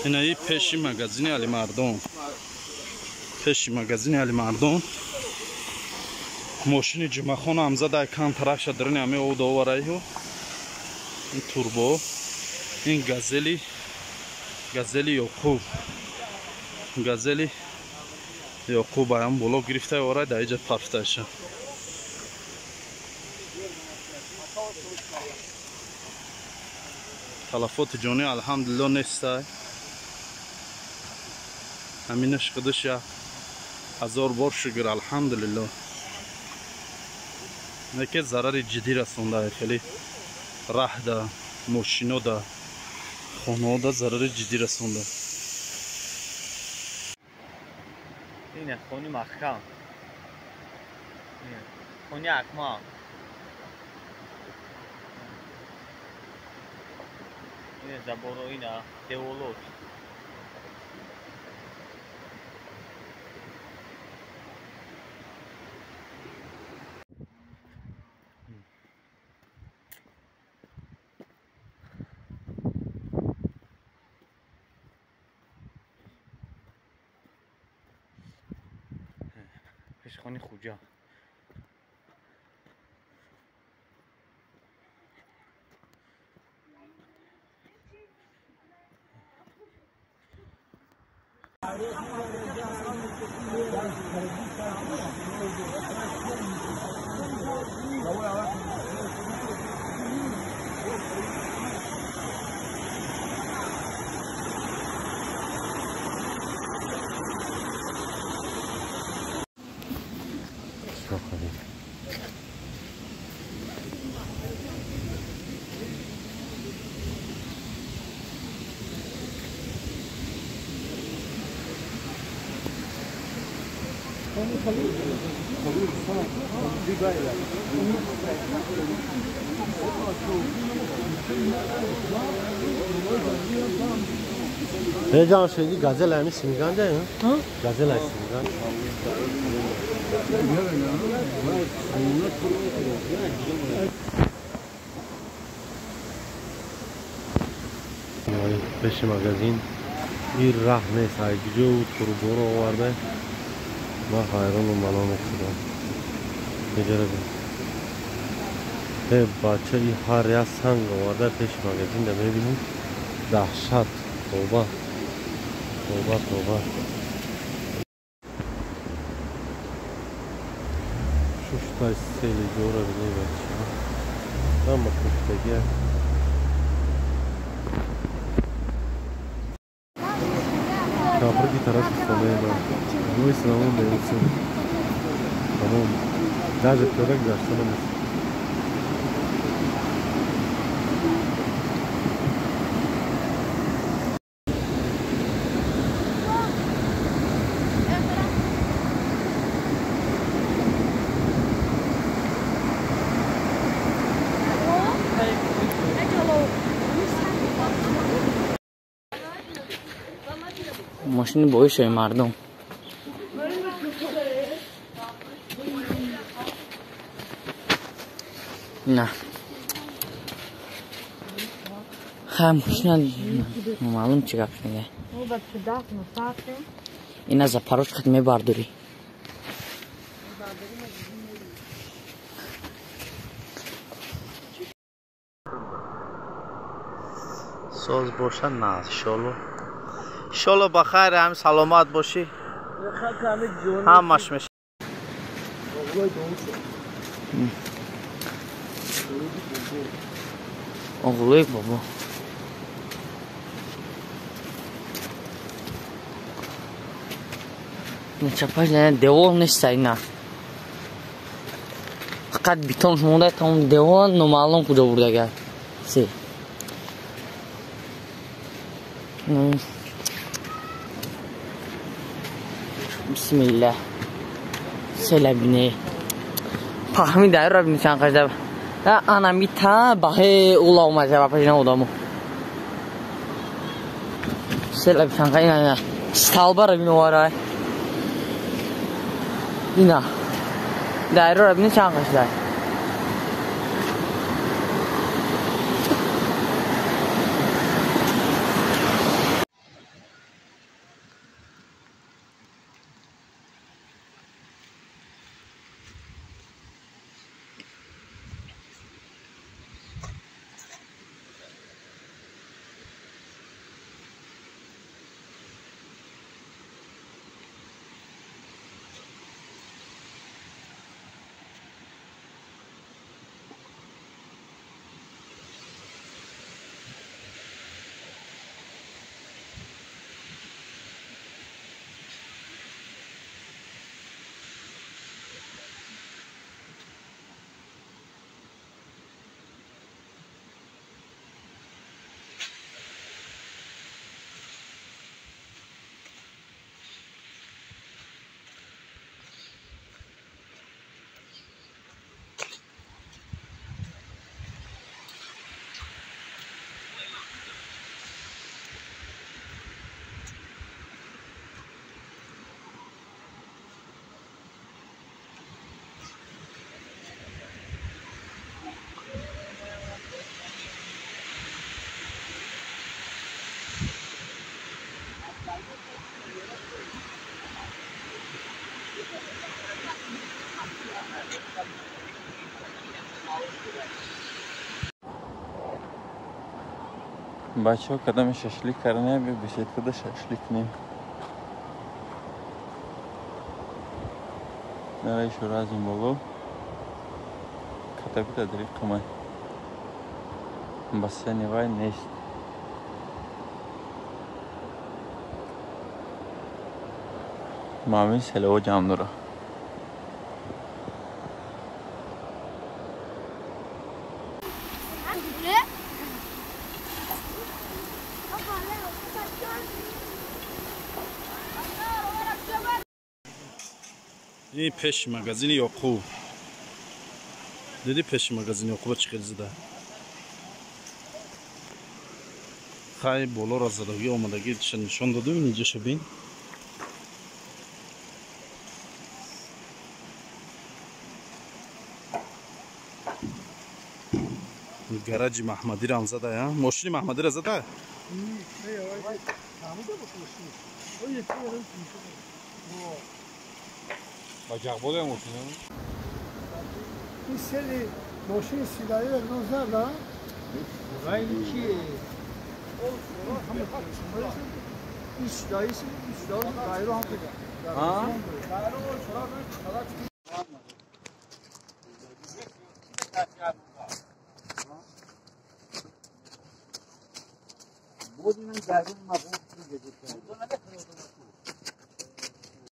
اینایی پیشی مگزین علی مردم. پیشی مگزین علی مردم. ماشین جمعه خانه همزه در کان طرف شدرنی همه او دوارایی ها. این توربو. این گازلی یوکوب. گازلی یوکوب هم بلو گرفته وارای در اینجا پرفته شد. تلفات جانی الحمدلله نیسته. همینش قدش 1000 بار شکر الحمدلله. نکه ضرر جدی رسونده خیلی راه ده ماشینو ده خونه ده ضرر جدی رسونده. اینه خونی محکم. خونی اکما. اینه زبورو اینه دیولوش. پیشخانی خوجا. Heyecan şeydi gazel emiş migan değil mi? Ha? Gazel emiş migan. Beşi magazin bir rahme saygıcı turboru vardı. Bak hayranım malum ekstra. Becerelim. Ve bahçeli harya sanga vardı. Beşi magazin de benim dahşat. Toba. Toba toba. Şu seyli görebilir belki. Ama kırkta gel. Kapır bir taraf istemeye var. Bu İslam'ın değilsin. Tamam. Даже köpek dersene. ماشین باشه مردم نه ماشین معلوم چی گپ میگه این از پروش ختمه بارداری ساز باشه نه انشالله انشالله بخیر هم سلامت باشی همش میشه oğluyuk baba ne çapaj ne devam ne sayna fakat beton şunda tam devam normalim kuda burada gel si Bismillah Selebini Pahmi der Rabbini sen kaçta Ya anam bir tane bahe ulağıma cevap edin odamı Selebini sen kaçta Stalba Rabbini var ay Yine Der Rabbini sen kaçta बच्चों कदम में शशलिक करने हैं भी विशेष कदर शशलिक नहीं नराई शुराज़ बोलो खतबी तदरीक कमाई बस से निवाय नेस्ट मामी से लो जाम नूरा این پیش مغازین یعقوب دیدی پیش مغازین یعقوب چقدر زده خیلی بالا را زدگی آمدگی نشان داده اینجا شبین گراج محمدی را هم زده یا ماشین محمدی را زده Bacak boluyor mu şunu? این سری ماشین سیدایی و نو زده غیلی چیه؟ این سیدایی غیرو هم بگه ها؟